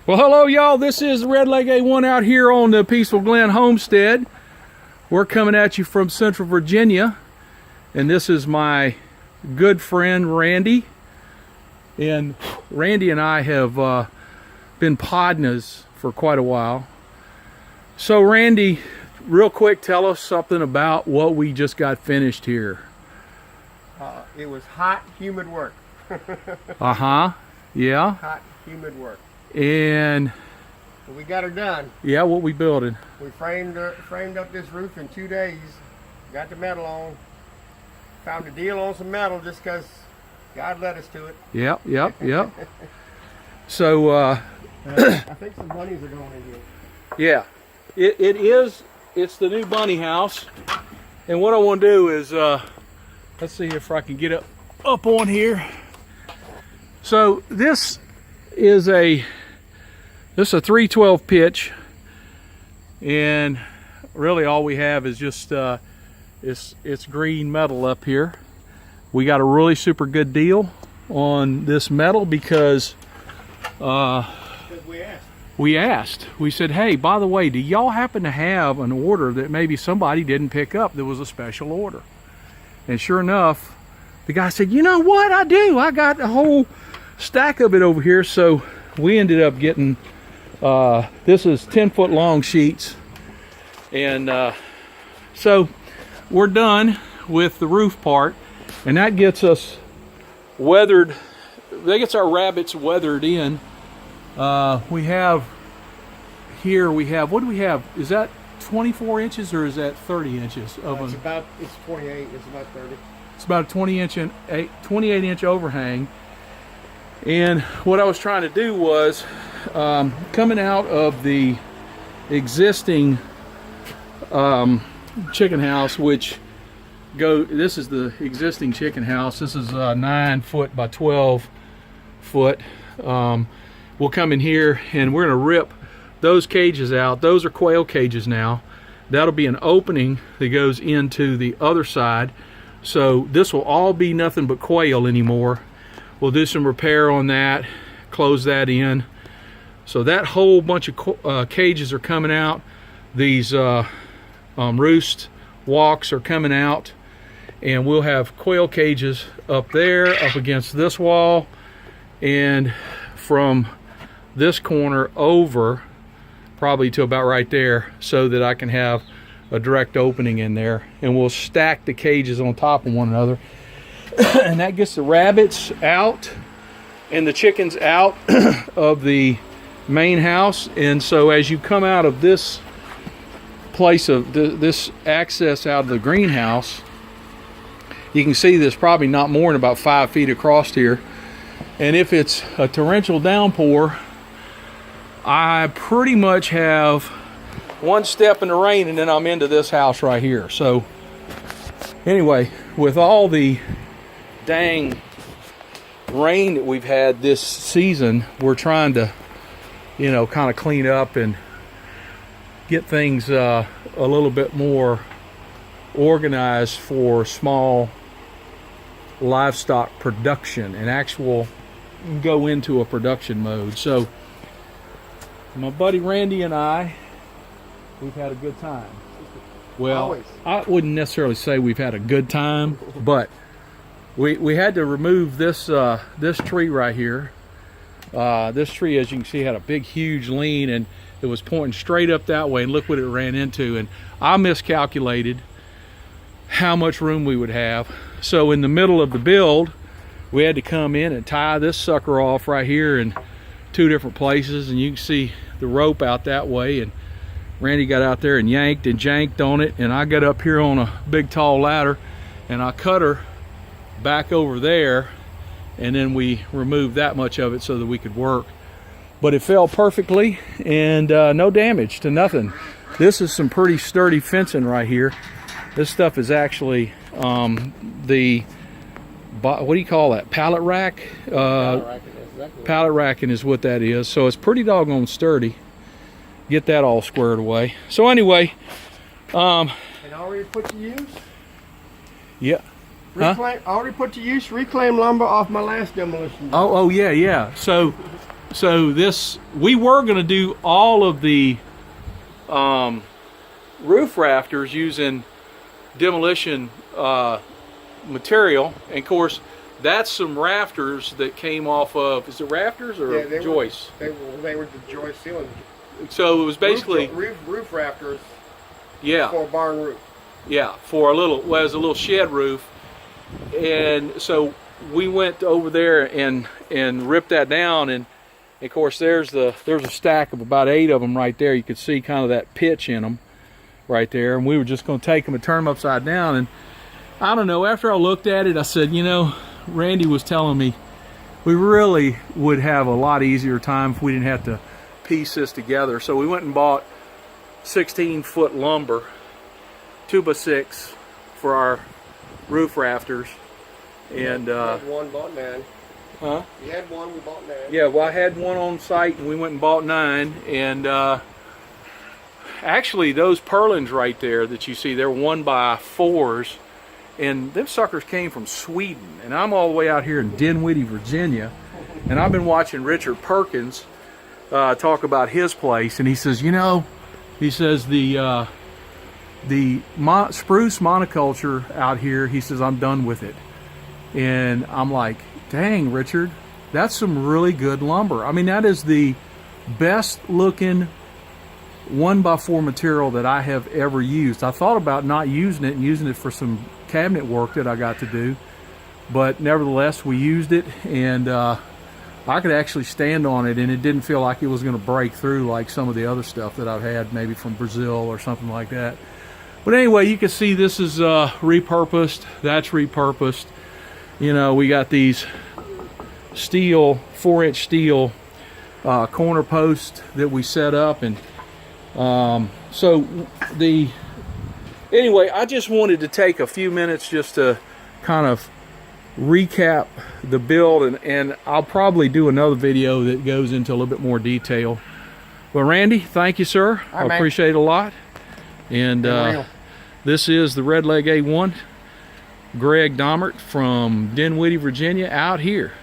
Well, hello, y'all. This is Red Leg A1 out here on the Peaceful Glen Homestead. We're coming at you from Central Virginia, and this is my good friend Randy. And Randy and I have been podnas for quite a while. So, Randy, real quick, tell us something about what we just got finished here. It was hot, humid work. Yeah. Hot, humid work. And But we got her done. yeah, what we building? We framed up this roof in 2 days. Got the metal on. Found a deal on some metal just because God led us to it. Yep. So, I think some bunnies are going in here. yeah, it's the new bunny house. And what I want to do is, let's see if I can get up on here. So this is a 312 pitch, and really all we have is just it's green metal up here. We got a really super good deal on this metal because we asked. We said, hey, by the way, do y'all happen to have an order that maybe somebody didn't pick up that was a special order? And sure enough, the guy said, you know what, I do. I got a whole stack of it over here. So we ended up getting, this is 10-foot long sheets. And so we're done with the roof part. And that gets us weathered. That gets our rabbits weathered in. We have here, what do we have? Is that 24 inches or is that 30 inches? It's 28, it's about 30. It's about a 28 inch overhang. And what I was trying to do was, coming out of the existing chicken house, this is the existing chicken house. This is 9 foot by 12 foot. We'll come in here and we're gonna rip those cages out. Those are quail cages now. That'll be an opening that goes into the other side. So this will all be nothing but quail anymore. We'll do some repair on that, close that in. So that whole bunch of cages are coming out. These roost walks are coming out, and we'll have quail cages up there, up against this wall, and from this corner over probably to about right there, so that I can have a direct opening in there, and we'll stack the cages on top of one another. And that gets the rabbits out and the chickens out of the main house. And so as you come out of this place of this access out of the greenhouse, you can see there's probably not more than about 5 feet across here. And if it's a torrential downpour, I pretty much have one step in the rain and then I'm into this house right here. So anyway, with all the dang rain that we've had this season, we're trying to, kind of clean up and get things a little bit more organized for small livestock production and actual go into a production mode. So my buddy Randy and I, we've had a good time. Well, always. I wouldn't necessarily say we've had a good time, but we had to remove this this tree right here. This tree, as you can see, had a big huge lean, and it was pointing straight up that way, and look what it ran into. And I miscalculated how much room we would have. So in the middle of the build, we had to come in and tie this sucker off right here in 2 different places, and you can see the rope out that way. And Randy got out there and yanked and janked on it, and I got up here on a big tall ladder and I cut her back over there, and then we removed that much of it so that we could work. But it fell perfectly, and no damage to nothing. This is some pretty sturdy fencing right here. This stuff is actually the, what do you call that, pallet rack? Pallet racking is what that is. So it's pretty doggone sturdy. Get that all squared away. So anyway, and already put to use? Yeah. Already put to use reclaimed lumber off my last demolition. Oh yeah. So so this, we were going to do all of the roof rafters using demolition material, and of course that's some rafters that came off of, is it rafters or joists? They were the joist ceiling. So it was basically roof rafters. Yeah. For a barn roof. Yeah, for a little, well, it was a little shed roof, and so we went over there and ripped that down, and of course there's a stack of about 8 of them right there. You could see kind of that pitch in them right there, and we were just going to take them and turn them upside down. And I don't know, after I looked at it, I said, you know, Randy was telling me we really would have a lot easier time if we didn't have to piece this together. So we went and bought 16-foot lumber, 2x6 for our roof rafters. And you had one, bought 9. Huh? You had one, we bought 9. Yeah, well, I had one on site and we went and bought 9. And actually those purlins right there that you see, they're 1x4s, and them suckers came from Sweden, and I'm all the way out here in Dinwiddie, Virginia, and I've been watching Richard Perkins talk about his place, and he says, you know, he says the spruce monoculture out here, he says, I'm done with it. And I'm like, dang, Richard, that's some really good lumber. I mean, that is the best looking 1x4 material that I have ever used. I thought about not using it and using it for some cabinet work that I got to do, but nevertheless we used it, and I could actually stand on it, and it didn't feel like it was going to break through like some of the other stuff that I've had maybe from Brazil or something like that. But anyway, you can see this is repurposed, that's repurposed. You know, we got these steel, 4-inch steel corner posts that we set up, and anyway, I just wanted to take a few minutes just to kind of recap the build, and I'll probably do another video that goes into a little bit more detail. Well, Randy, thank you, sir. All right, I appreciate it a lot. And this is the Red Leg A1, Greg Domert from Dinwiddie, Virginia, out here.